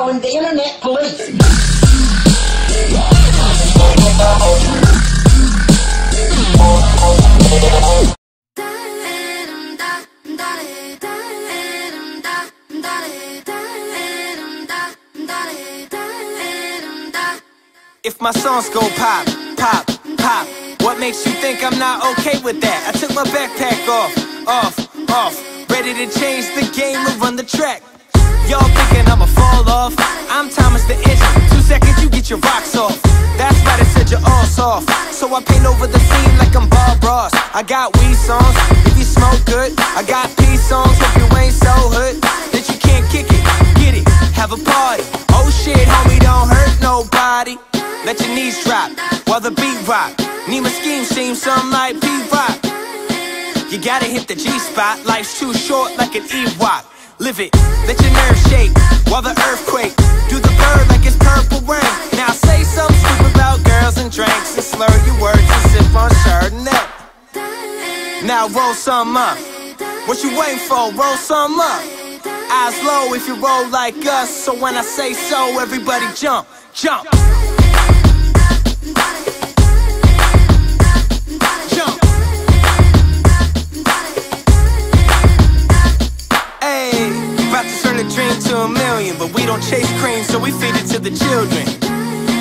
calling the internet police. If my songs go pop, pop, pop, what makes you think I'm not okay with that? I took my backpack off, ready to change the game and run the track. Y'all thinking I'ma fall off? I'm Thomas the Engine, 2 seconds you get your rocks off. That's right, I said you're all soft. So I paint over the scene like I'm Bob Ross. I got weed songs, if you smoke good. I got peace songs, if you ain't so hood that you can't kick it, get it, have a party. Oh shit, homie, don't hurt nobody. Let your knees drop while the beat rock. Need my scheme seem something like P-Rock. You gotta hit the G-spot, life's too short like an Ewok. Live it, let your nerves shake while the earthquake. Do the bird like it's purple rain. Now say something stupid about girls and drinks and slur your words and sip on Chardonnay. Now roll some up. What you waiting for? Roll some up. Eyes low if you roll like us. So when I say so, everybody jump, jump. Dream to a million, but we don't chase cream, so we feed it to the children.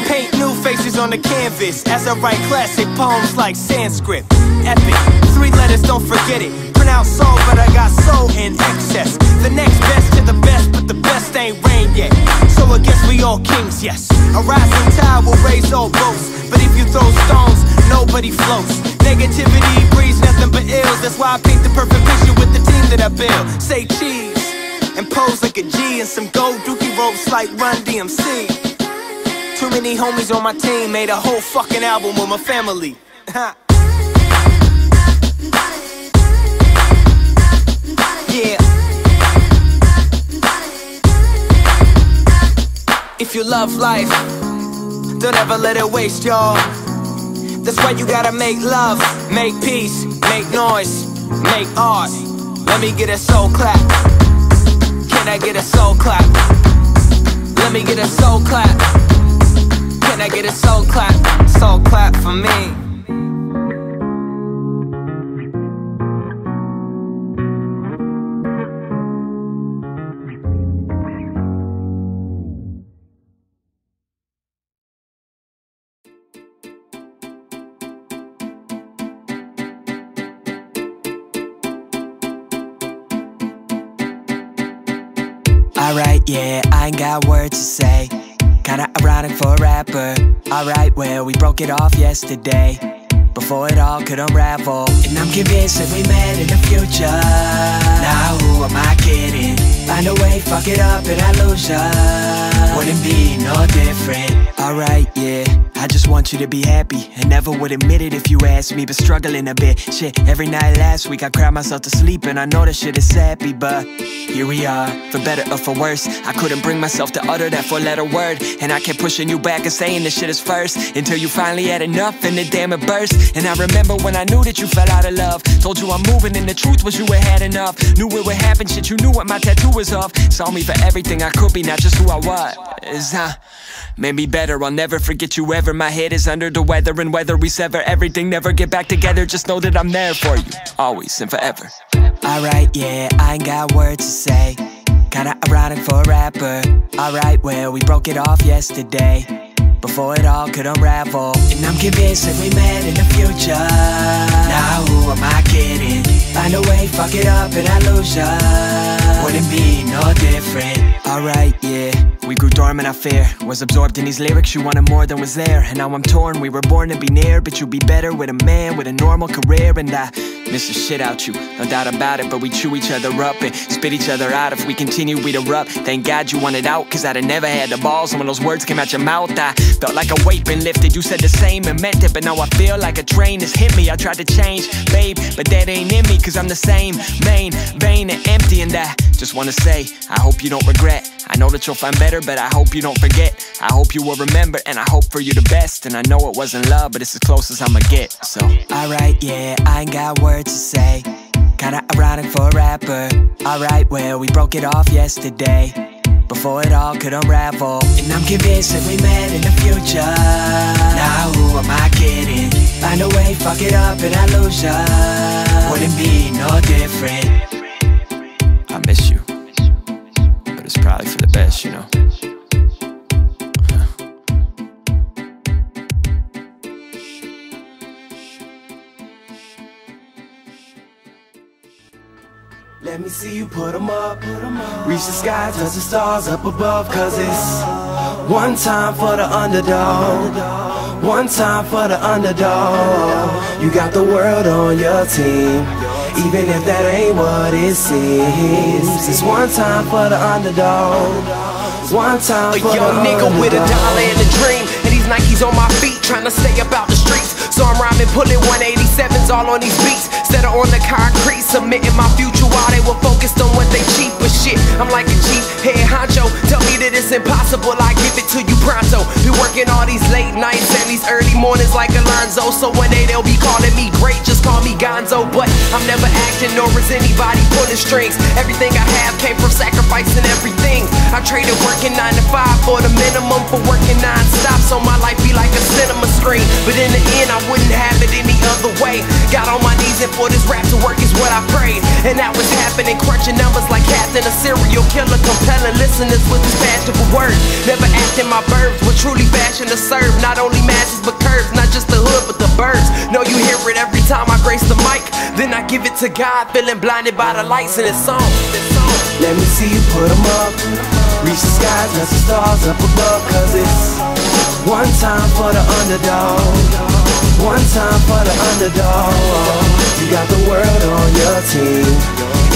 Paint new faces on the canvas as I write classic poems like Sanskrit. Epic, 3 letters, don't forget it. Pronounce soul, but I got soul in excess. The next best to the best, but the best ain't rain yet. So I guess we all kings, yes. A rising tide will raise all boats, but if you throw stones, nobody floats. Negativity breeds nothing but ills. That's why I paint the perfect picture with the team that I build. Say cheese and pose like a G and some gold dookie ropes like Run DMC. Too many homies on my team, made a whole fucking album with my family. Yeah. If you love life, don't ever let it waste, y'all. That's why you gotta make love, make peace, make noise, make art. Let me get a soul clap. Can I get a soul clap? Let me get a soul clap. Can I get a soul clap? Soul clap for me. Alright, yeah, I ain't got words to say. Kinda ironic for a rapper. Alright, well, we broke it off yesterday, before it all could unravel. And I'm convinced that we met in the future. Now who am I kidding? Find a way, fuck it up and I lose ya. Wouldn't be no different. Alright, yeah, I just want you to be happy. And never would admit it if you asked me, but struggling a bit. Shit, every night last week I cried myself to sleep. And I know that shit is sappy, but here we are, for better or for worse. I couldn't bring myself to utter that 4-letter word. And I kept pushing you back and saying this shit is first, until you finally had enough and the damn it burst. And I remember when I knew that you fell out of love. Told you I'm moving and the truth was you had enough. Knew it would happen, shit, you knew what my tattoo was of. Saw me for everything I could be, not just who I was. Made me better, I'll never forget you ever. My head is under the weather, and whether we sever everything, never get back together, just know that I'm there for you, always and forever. Alright, yeah, I ain't got words to say. Kinda ironic for a rapper. Alright, well, we broke it off yesterday, before it all could unravel. And I'm convinced that we met in the future. Now who am I kidding? Find a way, fuck it up and I lose ya. Wouldn't be no different. Alright, yeah, we grew dormant, I fear. Was absorbed in these lyrics, you wanted more than was there. And now I'm torn, we were born to be near, but you'd be better with a man with a normal career. And I miss the shit out you, no doubt about it. But we chew each other up and spit each other out. If we continue, we'd erupt. Thank God you wanted out, cause I'd have never had the balls. And when those words came out your mouth, I felt like a weight been lifted. You said the same and meant it, but now I feel like a train has hit me. I tried to change, babe, but that ain't in me, cause I'm the same, main, vain and empty. And I just wanna say, I hope you don't regret. I know that you'll find better, but I hope you don't forget. I hope you will remember, and I hope for you the best. And I know it wasn't love, but it's as close as I'ma get, so alright, yeah, I ain't got words to say. Kinda ironic for a rapper. Alright, well, we broke it off yesterday, before it all could unravel. And I'm convinced that we met in the future. Now who am I kidding? Find a way, fuck it up and I lose ya. Wouldn't be no different. I miss you, but it's probably for the best, you know. Let me see you put 'em up. Reach the sky, touch the stars up above. Cause it's one time for the underdog. One time for the underdog. You got the world on your team, even if that ain't what it seems. It's one time for the underdog. One time for the underdog. A young nigga with a dollar and a dream, and these Nikes on my feet, trying to stay about the streets. So I'm rhyming, pulling 187s all on these beats. Instead of on the concrete, submitting my future while they were focused on what they cheap. But shit, I'm like a cheap head honcho. Tell me that it's impossible, I give it to you pronto. Been working all these late nights and these early mornings like Alonzo. So one day they'll be calling me great, just call me Gonzo. But I'm never acting, nor is anybody pulling strings. Everything I have came from sacrificing everything. I traded working 9 to 5 for the minimum for working non-stop. So my life be like a cinema screen. But in the end, I wouldn't have it any other way. Got on my knees and for this rap to work is what I prayed. And that was happening, crunching numbers like Captain, a serial killer, compelling listeners with his passion for words. Never acting my verbs, but truly passion to serve. Not only masses but curves, not just the hood but the birds. Know you hear it every time I grace the mic. Then I give it to God, feeling blinded by the lights in this song. Let me see you put 'em up. Reach the sky, touch the stars up above. Cause it's one time for the underdog. One time for the underdog. You got the world on your team,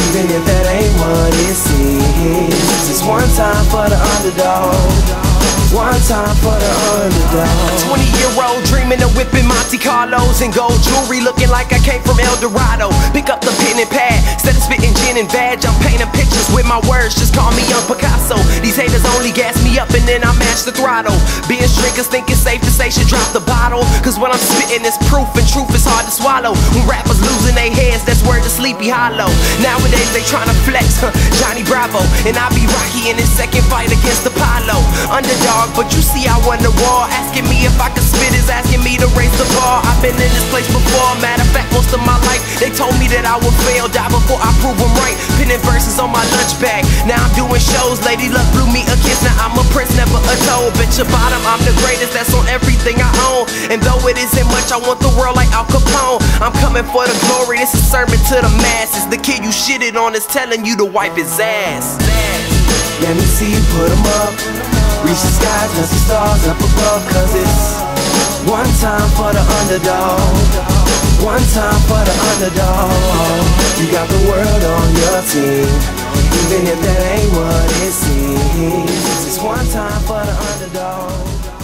even if that ain't what it seems. It's one time for the underdog. One time for the underdog. A 20-year-old dreaming of whipping Monte Carlos and gold jewelry, looking like I came from El Dorado. Pick up the pen and pad, instead of spitting gin and vag, I'm painting pictures with my words, just call me Young Picasso. These haters only gas me up and then I mash the throttle. Being drinkers think it's safe to say should drop the bottle. Cause when I'm spitting it's proof, and truth is hard to swallow. When rappers losing their heads, that's word to Sleepy Hollow. Nowadays they tryna flex, Johnny Bravo. And I be Rocky in his second fight against Apollo. Underdog, but you see I won the war. Asking me if I could spit is asking me to raise the bar. I've been in this place before, matter of fact most of my life. They told me that I would fail, die before I prove them right. Pinning verses on my lunch bag, now I'm doing shows. Lady Luck blew me a kiss, now I'm a prince, never a toad. Bet your bottom, I'm the greatest, that's on everything I own. And though it isn't much, I want the world like Al Capone. I'm coming for the glory, this is a sermon to the masses. The kid you shitted on is telling you to wipe his ass. Let me see you put 'em up. Reach the sky, touch the stars up above. Cause it's one time for the underdog. One time for the underdog. You got the world on your team, even if that ain't what it seems. It's one time for the underdog.